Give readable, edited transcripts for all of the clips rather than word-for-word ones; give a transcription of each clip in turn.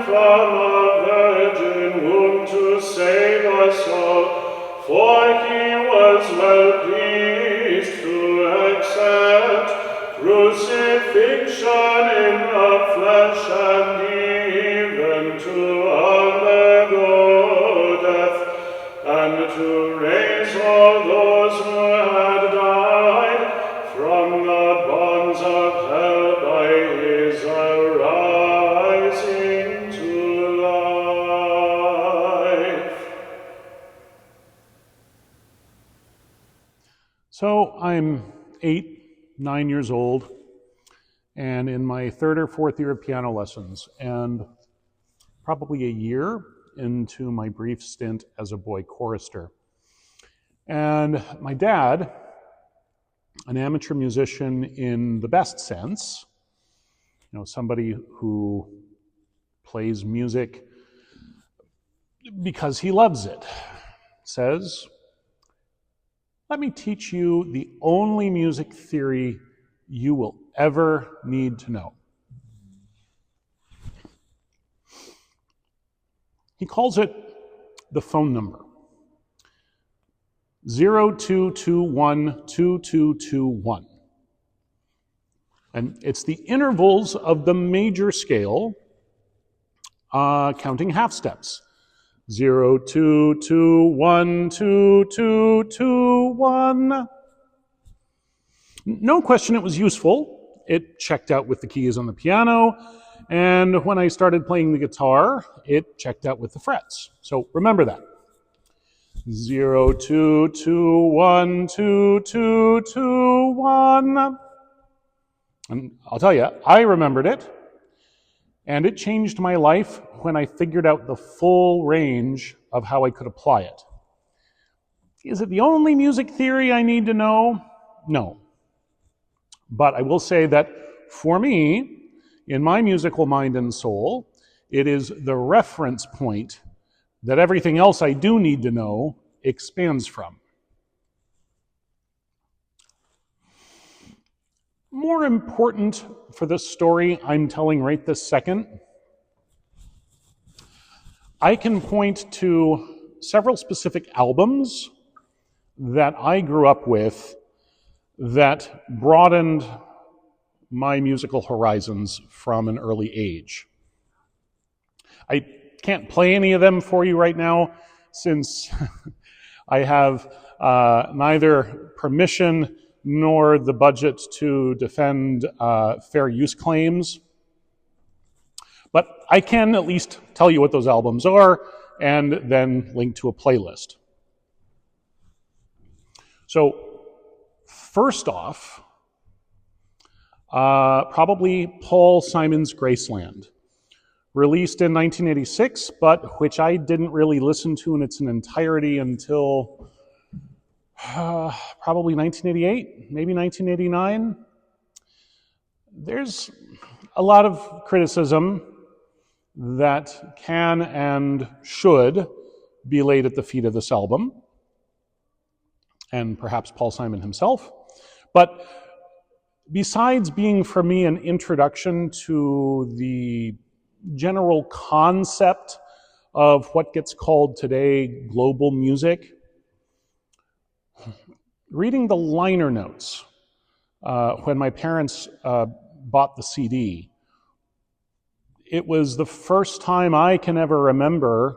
from a virgin womb to save us all, for he was well pleased to accept crucifixion in the flesh and even to undergo death, and to raise all those who had died from the bonds of hell by his arising to life. So I'm 9 years old, and in my third or fourth year of piano lessons, and probably a year into my brief stint as a boy chorister. And my dad, an amateur musician in the best sense, somebody who plays music because he loves it, says, "Let me teach you the only music theory you will ever need to know." He calls it the phone number. 02212221. And it's the intervals of the major scale, counting half steps. 02212221. No question it was useful. It checked out with the keys on the piano, and when I started playing the guitar, it checked out with the frets. So remember that. 02212221. And I'll tell you, I remembered it, and it changed my life when I figured out the full range of how I could apply it. Is it the only music theory I need to know? No. But I will say that for me, in my musical mind and soul, it is the reference point that everything else I do need to know expands from. More important for the story I'm telling right this second, I can point to several specific albums that I grew up with that broadened my musical horizons from an early age. I can't play any of them for you right now since I have neither permission nor the budget to defend fair use claims. But I can at least tell you what those albums are and then link to a playlist. So first off, probably Paul Simon's Graceland, released in 1986, but which I didn't really listen to in its entirety until probably 1988, maybe 1989. There's a lot of criticism that can and should be laid at the feet of this album, and perhaps Paul Simon himself. But besides being for me an introduction to the general concept of what gets called today global music, reading the liner notes when my parents bought the CD, it was the first time I can ever remember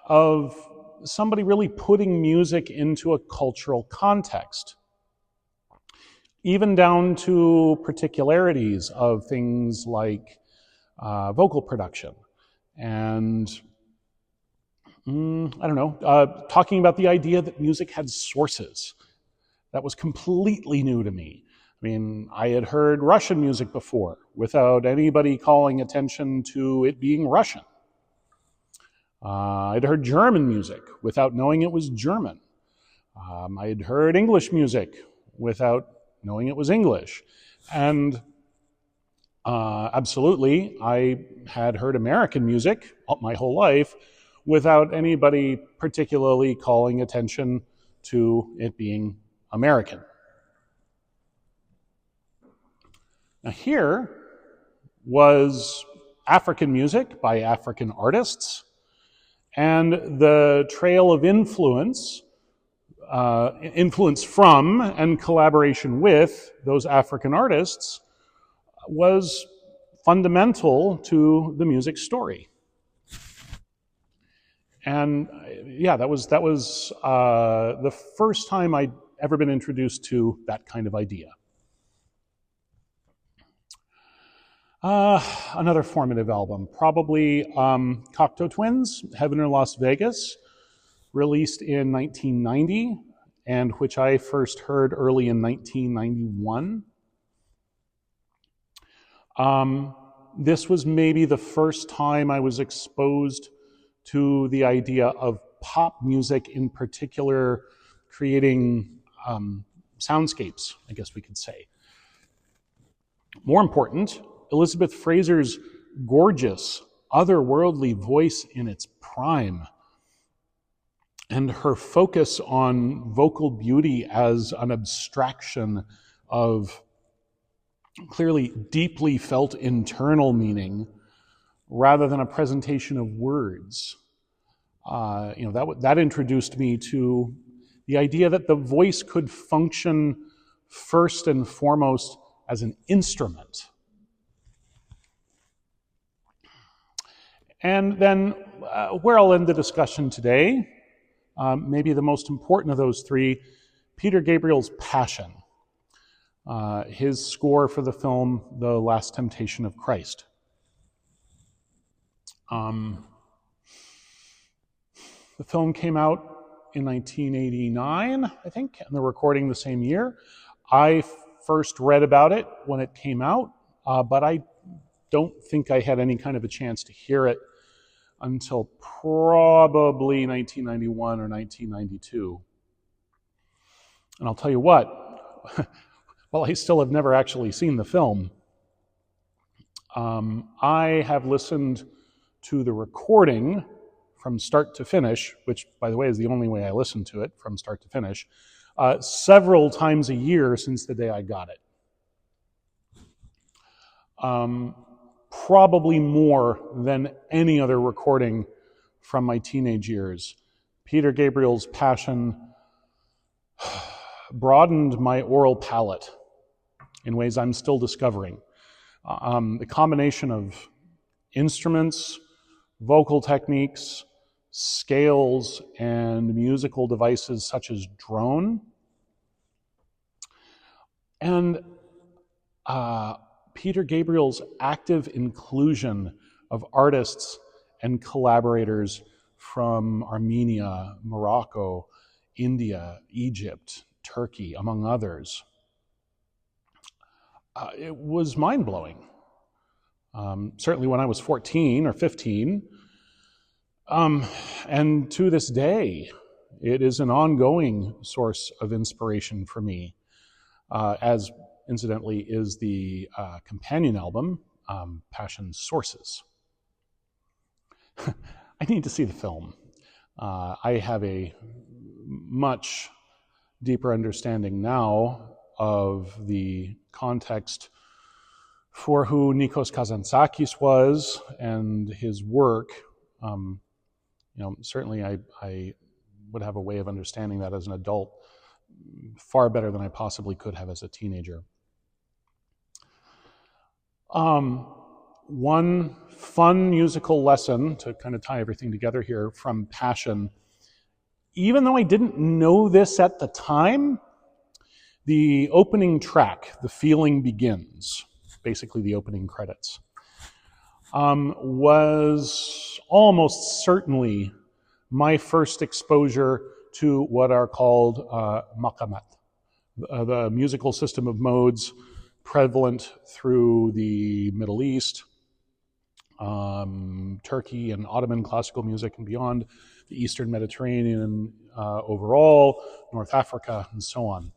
of somebody really putting music into a cultural context, even down to particularities of things like vocal production and talking about the idea that music had sources. That was completely new to me. I mean, I had heard Russian music before without anybody calling attention to it being Russian. I'd heard German music without knowing it was German. I'd heard English music without knowing it was English. And absolutely, I had heard American music my whole life without anybody particularly calling attention to it being American. Now here was African music by African artists, and the trail of influence from and collaboration with those African artists was fundamental to the music story. And yeah, that was the first time I'd ever been introduced to that kind of idea. Another formative album, probably Cocteau Twins, Heaven in Las Vegas, released in 1990, and which I first heard early in 1991. This was maybe the first time I was exposed to the idea of pop music, in particular, creating soundscapes, I guess we could say. More important, Elizabeth Fraser's gorgeous, otherworldly voice in its prime, and her focus on vocal beauty as an abstraction of clearly deeply felt internal meaning rather than a presentation of words. That introduced me to the idea that the voice could function first and foremost as an instrument. And then where I'll end the discussion today, maybe the most important of those three, Peter Gabriel's Passion, his score for the film The Last Temptation of Christ. The film came out in 1989, I think, and the recording the same year. I first read about it when it came out, but I don't think I had any kind of a chance to hear it until probably 1991 or 1992. And I'll tell you what, well, I still have never actually seen the film. I have listened to the recording from start to finish, which, by the way, is the only way I listen to it, from start to finish, several times a year since the day I got it. Probably more than any other recording from my teenage years. Peter Gabriel's Passion broadened my oral palate in ways I'm still discovering. The combination of instruments, vocal techniques, scales, and musical devices such as drone, and Peter Gabriel's active inclusion of artists and collaborators from Armenia, Morocco, India, Egypt, Turkey, among others. It was mind-blowing. Certainly when I was 14 or 15, and to this day, it is an ongoing source of inspiration for me, as incidentally is the companion album, Passion Sources. I need to see the film. I have a much deeper understanding now of the context for who Nikos Kazantzakis was and his work. Certainly I would have a way of understanding that as an adult far better than I possibly could have as a teenager. One fun musical lesson to kind of tie everything together here from Passion, even though I didn't know this at the time, the opening track, The Feeling Begins, basically the opening credits, was almost certainly my first exposure to what are called maqamat, the musical system of modes prevalent through the Middle East, Turkey and Ottoman classical music and beyond, the Eastern Mediterranean overall, North Africa, and so on.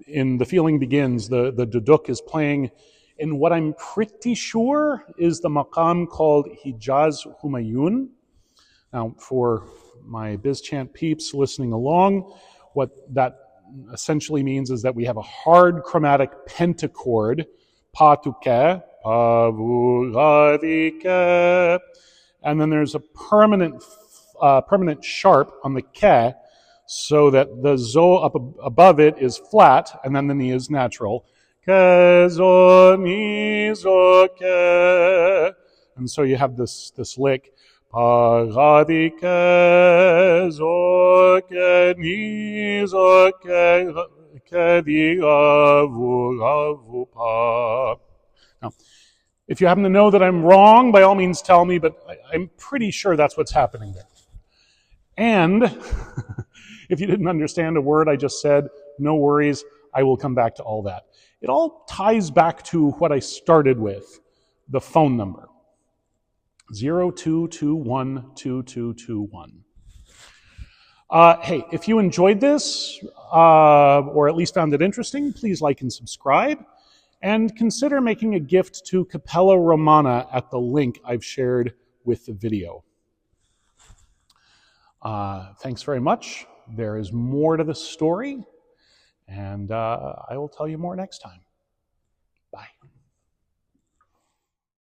In The Feeling Begins, the duduk is playing in what I'm pretty sure is the maqam called Hijaz Humayun. Now, for my BizChant peeps listening along, what that essentially means is that we have a hard chromatic pentachord, pa to ke, pavuradike. And then there's a permanent sharp on the ke, so that the zo up above it is flat, and then the ni is natural. Ke zo ni zo ke. And so you have this lick. Paradike zo ke ni zo ke di avu pa. Now, if you happen to know that I'm wrong, by all means tell me, but I'm pretty sure that's what's happening there. And if you didn't understand a word I just said, no worries, I will come back to all that. It all ties back to what I started with, the phone number, 02212221. Hey, if you enjoyed this, or at least found it interesting, please like and subscribe. And consider making a gift to Capella Romana at the link I've shared with the video. Thanks very much. There is more to the story, and I will tell you more next time. Bye.